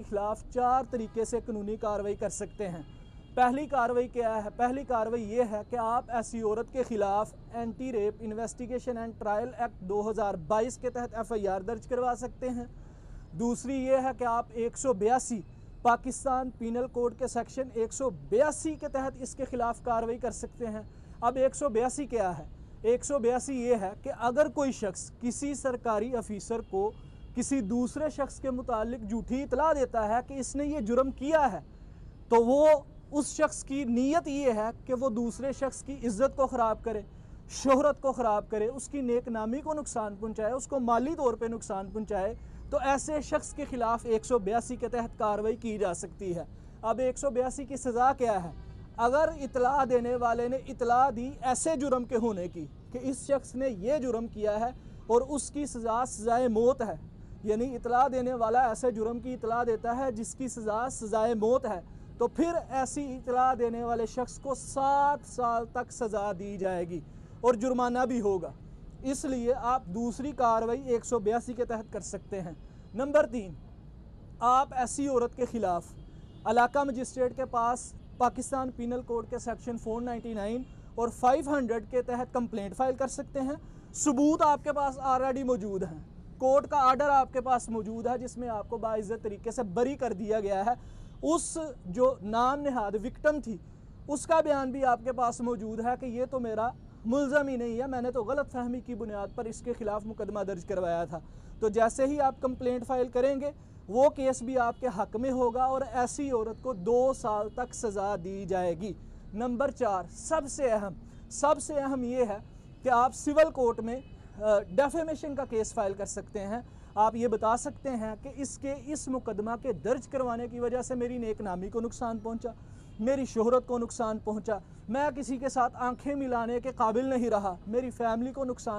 खिलाफ 4 तरीके से कानूनी कार्रवाई कर सकते हैं। पहली कार्रवाई क्या है? पहली कार्रवाई ये है कि आप ऐसी औरत के खिलाफ anti rape investigation and trial act 2022 के तहत FIR दर्ज करवा सकते हैं। दूसरी ये है कि आप 182 पाकिस्तान पीनल कोड के सेक्शन 182 के तहत इसके खिलाफ कार्रवाई कर सकते हैं। अब 182 क्या है? 182 ये है कि अगर कोई शख्स किसी सरकारी अफीसर को किसी दूसरे शख्स के मुतालिक झूठी इतला देता है कि इसने ये जुर्म किया है, तो वो उस शख्स की नीयत ये है कि वो दूसरे शख्स की इज्जत को ख़राब करे, शोहरत को ख़राब करे, उसकी नेक नामी को नुकसान पहुँचाए, उसको माली तौर पर नुकसान पहुँचाए, तो ऐसे शख्स के खिलाफ 182 के तहत कार्रवाई की जा सकती है। अब 182 की सज़ा क्या है? अगर इतला देने वाले ने इतला दी ऐसे जुर्म के होने की कि इस शख्स ने ये जुर्म किया है और उसकी सज़ा सज़ाए मौत है, यानी इतला देने वाला ऐसे जुर्म की इतला देता है जिसकी सज़ा सज़ाए मौत है, तो फिर ऐसी इतला देने वाले शख्स को 7 साल तक सज़ा दी जाएगी और जुर्माना भी होगा। इसलिए आप दूसरी कार्रवाई 182 के तहत कर सकते हैं। नंबर 3, आप ऐसी औरत के खिलाफ इलाका मजिस्ट्रेट के पास पाकिस्तान पीनल कोड के सेक्शन 499 और 500 के तहत कंप्लेंट फाइल कर सकते हैं। सबूत आपके पास ऑलरेडी मौजूद हैं, कोर्ट का आर्डर आपके पास मौजूद है जिसमें आपको बाइज्जत तरीके से बरी कर दिया गया है। उस जो नाम नहाद विक्टिम थी उसका बयान भी आपके पास मौजूद है कि ये तो मेरा मुल्ज़म ही नहीं है, मैंने तो गलत फहमी की बुनियाद पर इसके खिलाफ मुकदमा दर्ज करवाया था। तो जैसे ही आप कंप्लेंट फाइल करेंगे वो केस भी आपके हक में होगा और ऐसी औरत को 2 साल तक सज़ा दी जाएगी। नंबर 4, सबसे अहम ये है कि आप सिविल कोर्ट में डेफेमेशन का केस फाइल कर सकते हैं। आप ये बता सकते हैं कि इसके इस मुकदमा के दर्ज करवाने की वजह से मेरी नेक नामी को नुकसान पहुंचा, मेरी शोहरत को नुकसान पहुंचा, मैं किसी के साथ आंखें मिलाने के काबिल नहीं रहा, मेरी फैमिली को नुकसान